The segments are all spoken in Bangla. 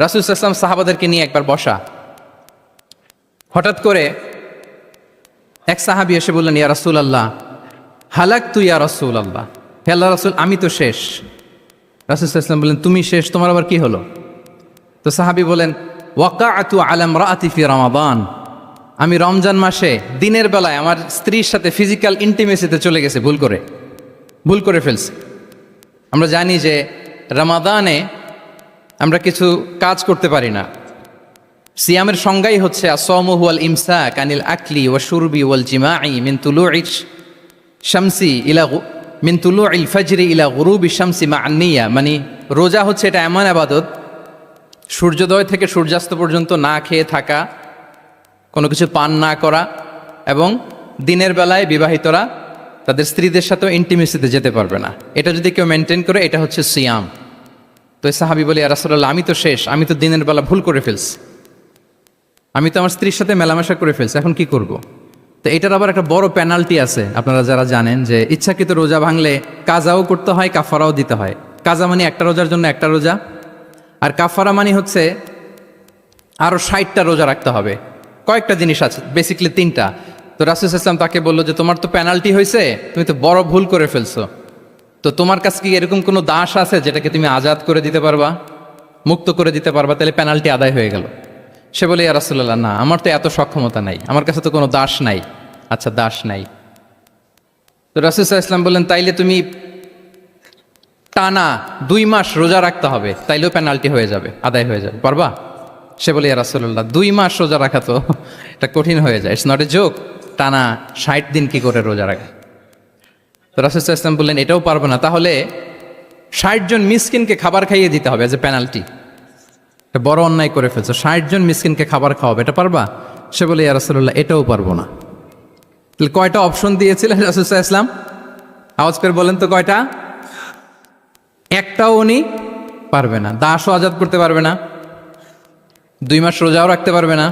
রাসূল সাল্লাল্লাহু আলাইহি ওয়াসাল্লাম সাহাবাদেরকে নিয়ে একবার বসা, হঠাৎ করে এক সাহাবী এসে বললেন, ইয়া রাসূলুল্লাহ হালাকতু ইয়া রাসূলুল্লাহ, হে আল্লাহর রাসূল আমি তো শেষ। রাসূল সাল্লাল্লাহু আলাইহি ওয়াসাল্লাম বললেন, তুমি শেষ, তোমার আবার কি হলো? তো সাহাবী বলেন, ওয়াকাআতু আলা ইমরাআতি ফি রমাদান, আমি রমজান মাসে দিনের বেলায় আমার স্ত্রীর সাথে ফিজিক্যাল ইন্টিমেসিতে চলে গেছে, ভুল করে ফেলছি। আমরা জানি যে রমাদানে আমরা কিছু কাজ করতে পারি না। সিয়ামের সংজ্ঞাই হচ্ছে আসওমু হুয়াল ইমসাক আনিল আকলি ওয়া শুরবি ওয়াল জিমাই মিন তুলুইশ শামসি ইলা মিন তুলুইল ফাজরি ইলা গুরুবি শামসি মা আন-নিয়া, মানে রোজা হচ্ছে এটা এমন ইবাদত, সূর্যোদয় থেকে সূর্যাস্ত পর্যন্ত না খেয়ে থাকা, কোনো কিছু পান না করা, এবং দিনের বেলায় বিবাহিতরা তাদের স্ত্রীদের সাথেও ইন্টিমেসিতে যেতে পারবে না। এটা যদি কেউ মেনটেন করে এটা হচ্ছে সিয়াম। তো এই সাহাবী বলে, ইয়া রাসূলুল্লাহ আমি তো শেষ, আমি তো দিনের বেলা ভুল করে ফেলছি, আমি তো আমার স্ত্রীর সাথে মেলামেশা করে ফেলছি, এখন কি করব? তো এটার আবার একটা বড় পেনাল্টি আছে, আপনারা যারা জানেন যে ইচ্ছাকৃত রোজা ভাঙলে কাজাও করতে হয়, কাফারাও দিতে হয়। কাজা মানে একটা রোজার জন্য একটা রোজা, আর কাফারা মানে হচ্ছে আরও 60টা রোজা রাখতে হবে। কয়েকটা জিনিস আছে, বেসিক্যালি 3টা। তো রাসূল সাল্লাল্লাহু আলাইহি ওয়াসাল্লাম তাকে বললো যে তোমার তো পেনাল্টি হয়েছে, তুমি তো বড় ভুল করে ফেলছো, তো তোমার কাছে কি এরকম কোনো দাস আছে যেটাকে তুমি আজাদ করে দিতে পারবা, মুক্ত করে দিতে পারবা, তাহলে পেনাল্টি আদায় হয়ে গেল। সে বলে, ইয়া রাসূলুল্লাহ না, আমার তো এত সক্ষমতা নাই, আমার কাছে তো কোনো দাস নাই। আচ্ছা দাস নাই। তো রাসূল সাল্লাল্লাহু আলাইহি ওয়াসাল্লাম বললেন, তাইলে তুমি টানা 2 মাস রোজা রাখতে হবে, তাইলেও পেনাল্টি হয়ে যাবে, আদায় হয়ে যাবে, পারবা? সে বলে, ইয়া রাসূলুল্লাহ 2 মাস রোজা রাখা তো এটা কঠিন হয়ে যায়, ইটস নট এ জোক, টানা 60 দিন কি করে রোজা রাখে? তো রাসূল সাল্লাল্লাহু আলাইহি ওয়াসাল্লাম বললেন, এটাও পারবো না, তাহলে 60 জন মিসকিনকে খাবার খাইয়ে দিতে হবে এজ এ পেনাল্টি। এটা বড় অন্যায় করে ফেলছো, 60 জন মিসকিনকে খাবার খাওয়াবে, এটা পারবা? সে বলে, ইয়া রাসূলুল্লাহ এটাও পারবো না। তাহলে কয়টা অপশন দিয়েছিলেন রাসূল সাল্লাল্লাহু আলাইহি ওয়াসাল্লাম? আওয়াজ করে বলেন তো কয়টা? একটাও উনি পারবে না। দাসও আজাদ করতে পারবে না, 2 মাস রোজাও রাখতে পারবে না,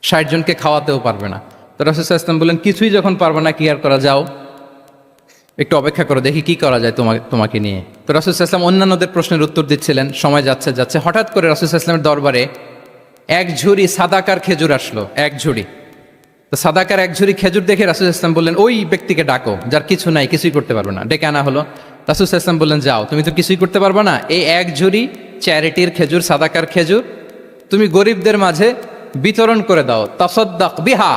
60 জনকে খাওয়াতেও পারবে না। তো রাসূল সাল্লাল্লাহু আলাইহি ওয়াসাল্লাম বললেন, কিছুই যখন পারবে না, কি আর করা, যাও একটু অপেক্ষা করো, দেখি কি করা যায় তোমাকে নিয়ে। তো রাসূল সাল্লাল্লাহু আলাইহি ওয়াসাল্লাম অন্যান্যদের প্রশ্নের উত্তর দিচ্ছিলেন, সময় যাচ্ছে, হঠাৎ করে রাসূল সাল্লাল্লাহু আলাইহি ওয়াসাল্লামের দরবারে এক ঝুড়ি সাদাকার খেজুর আসলো, এক ঝুড়ি। তো সাদাকার এক ঝুড়ি খেজুর দেখে রাসূল সাল্লাল্লাহু আলাইহি ওয়াসাল্লাম বললেন, ওই ব্যক্তিকে ডাকো যার কিছু নাই, কিছুই করতে পারবে না। ডেকে আনা হলো। রাসূল সাল্লাল্লাহু আলাইহি ওয়াসাল্লাম বললেন, যাও, তুমি তো কিছুই করতে পারবে না, এই এক ঝুড়ি চ্যারিটির খেজুর, সাদাকার খেজুর তুমি গরিবদের মাঝে বিতরণ করে দাও, তাসাদ্দাক বিহা,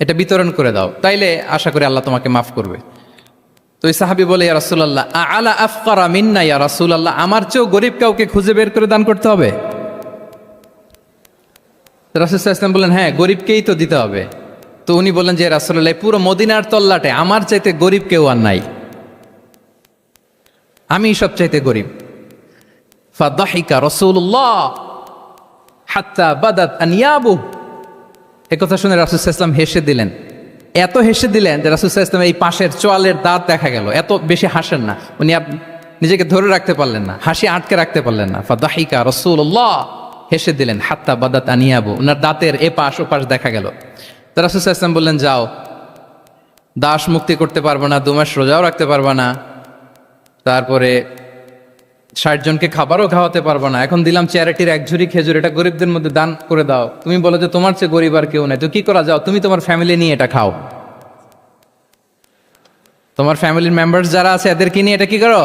এটা বিতরণ করে দাও, তাইলে আশা করি আল্লাহ তোমাকে মাফ করবে। তো এই সাহাবী বলে, ইয়া রাসূলুল্লাহ আলা আফকারা মিন্না ইয়া রাসূলুল্লাহ, আমার চেয়েও গরিব কাউকে খুঁজে বের করে দান করতে হবে? রাসূল সাল্লাল্লাহু আলাইহি ওয়াসাল্লাম বললেন, হ্যাঁ গরিবকেই তো দিতে হবে। তো উনি বললেন যে রাসূলুল্লাহ পুরো মদিনার তল্লাটে আমার চাইতে গরিব কেউ আর নাই, আমি সব চাইতে গরিব। ফাদাহিকা রাসূলুল্লাহ হাত্তা বাদাত আনিয়াবু, একথা শুনে রাসূল সাল্লাল্লাহু আলাইহি ওয়াসাল্লাম হেসে দিলেন, এত হেসে দিলেন যে রাসূল সাল্লাল্লাহু আলাইহি ওয়াসাল্লাম এই পাশের চোয়ালের দাঁত দেখা গেল। এত বেশি হাসেন না উনি, নিজেকে ধরে রাখতে পারলেন না, হাসি আটকে রাখতে পারলেন না। ফাদাহিকা রাসূলুল্লাহ, হেসে দিলেন, হাত্তা বাদাত আনিয়াবু, ওনার দাঁতের এপাশ ওপাশ দেখা গেল। তো রাসূল সাল্লাল্লাহু আলাইহি ওয়াসাল্লাম বললেন, যাও, দাস মুক্তি করতে পারবো না, 2 মাস রোজাও রাখতে পারবো না, তারপরে 60 জনকে খাবারও খাওয়াতে পারবো না, এখন দিলাম চ্যারিটির এক ঝুড়ি খেজুর, এটা গরিবদের মধ্যে দান করে দাও। তুমি বলো যে তোমার চেয়ে গরিব আর কেউ নাই, তো কি করা, যাও তুমি তোমার ফ্যামিলি নিয়ে এটা খাও, তোমার ফ্যামিলির মেম্বার্স যারা আছে এদেরকে নিয়ে এটা কি করো,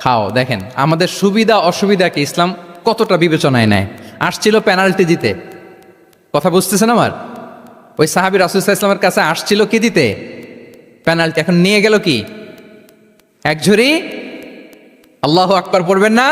খাও। দেখেন আমাদের সুবিধা অসুবিধাকে ইসলাম কতটা বিবেচনায় নেয়। আসছিল পেনাল্টি দিতে, কথা বুঝতেছেন আমার? ওই সাহাবী রাসূল সাল্লাল্লাহু আলাইহি ওয়াসাল্লামের কাছে আসছিল কি দিতে, পেনাল্টি, এখন নিয়ে গেল কি, এক ঝুড়ি। আল্লাহু আকবার পড়বেন না?